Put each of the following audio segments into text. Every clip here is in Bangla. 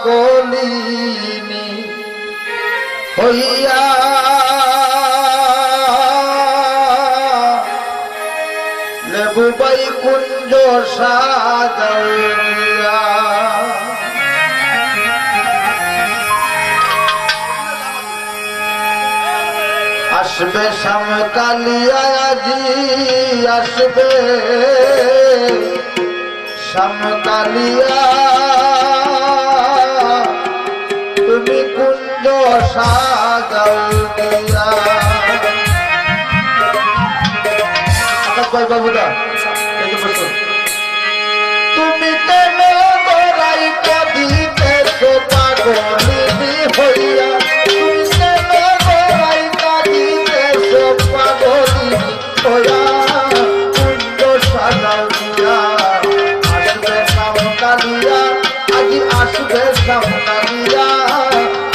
পাগলিনী হইয়া লেবু বৈকুঞ্জ সাজাইয়া আসবে শ্যামকালিয়া আজি আসবে শ্যামকালিয়া তুমি কুঞ্জ সাজাও দিয়া বাবুদা তুমি কেন গোড়াই কাঁদিতেছ পাগলিনী হইয়া তুমি কেন গোড়াই কাঁদিতেছ পাগলিনী হইয়া কুঞ্জ সাজাও দিয়া আসবে শ্যামকালিয়া আজি আসবে শ্যামকালিয়া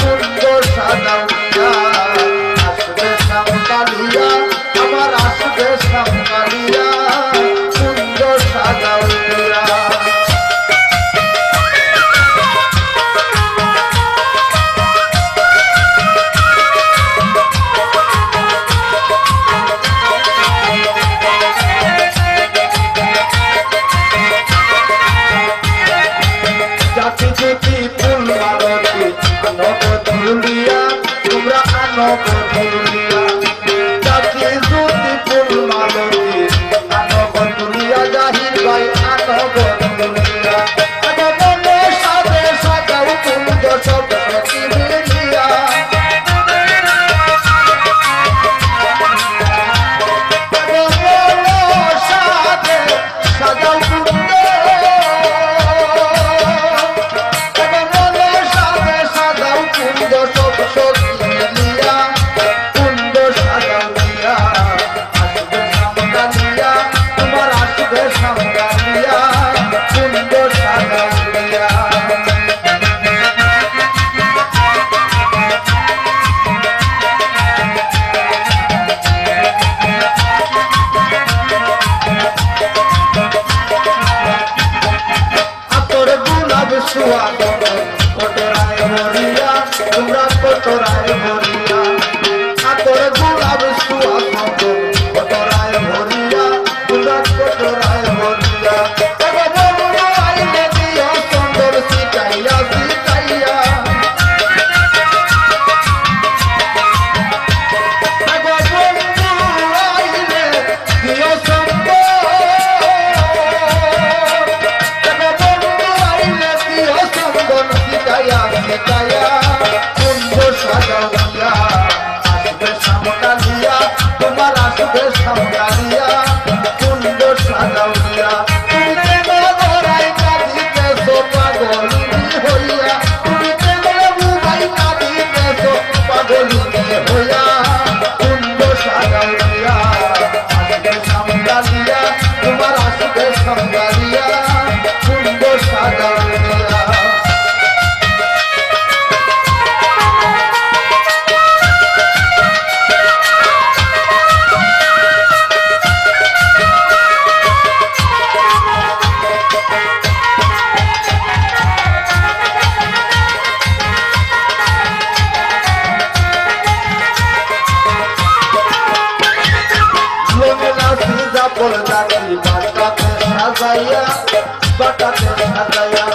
কুঞ্জ সাজাও দিয়া আসবে শ্যামকালিয়া আমার আসবে শ্যামকালিয়া কুঞ্জ সাজাও দিয়া জাতি জ্যোতি ফুল মালতী আনব ধুলিয়া তোমরা আনব ধুলিয়া জাতি জ্যোতি ফুল মালতী আনব ধুলিয়া জাহির ভাই আনব ধুলিয়া মনে সাজে সাজাও কুঞ্জ সব সতী মিলিয়া মনে সাজে সাজাও কুঞ্জ কটরায় ভরিয়া তোমরা কটরায় ভরিয়া আতর গোলাপ সুয়াদ কটরায় ভরিয়া তোমরা কটরায় ভরিয়া আইলে দিও সুন্দর সিটাইয়া সিটাইয়া আইলে দিও সুন্দর কুঞ্জ সাজাও দিয়া আসবে শ্যামকালিয়া তোমার আসবে শ্যামকালিয়া কুঞ্জ সাজাও দিয়া তুমি কেন গোড়াই কাঁদিতেছ পাগলিনী হইয়া তুমি কেন বুবাই কাঁদিতেছ পাগলিনী হইয়া কুঞ্জ সাজাও দিয়া আসবে শ্যামকালিয়া তোমার আসবে শ্যামকালিয়া কুঞ্জ সাজাও দিয়া সাজাইয়া বাটাতে সাজাইয়া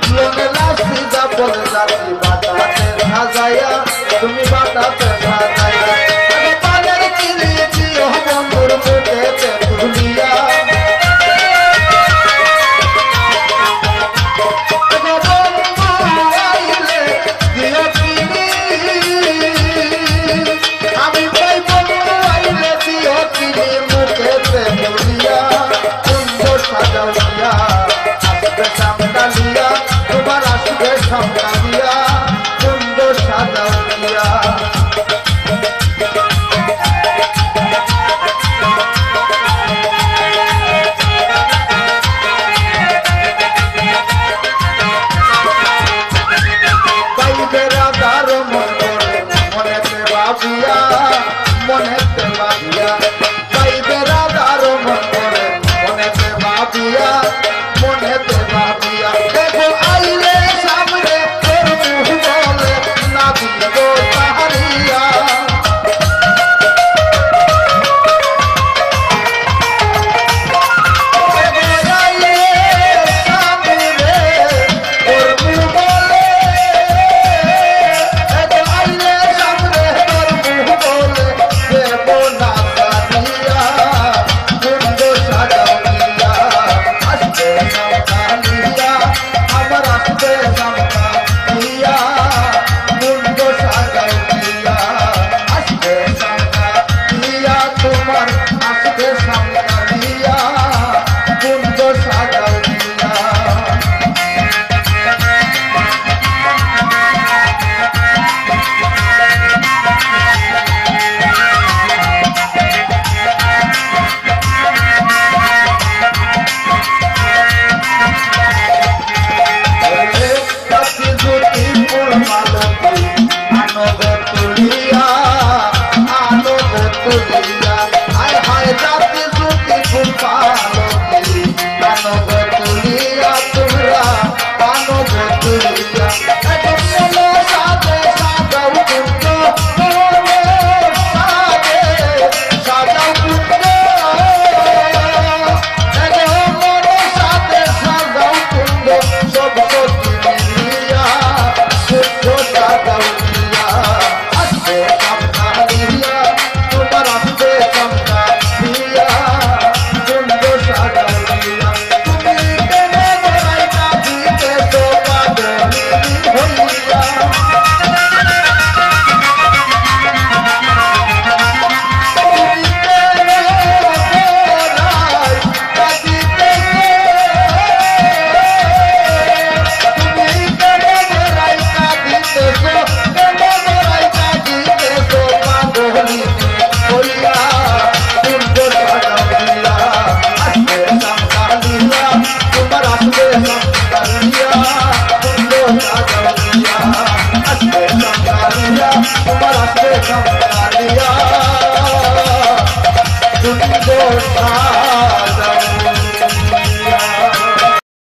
লোনে লাসি যাবল জাতি বাটাতে সাজাইয়া তুমি বাটাতে সাজাইয়া পানের কিলি দিও বন্ধুর মুখেতে ধুলিয়া আমি ভাই বন্ধু আইলে দিও কিলি মুখেতে ধুলিয়া সাজাও দিয়া আসবে সাজায়া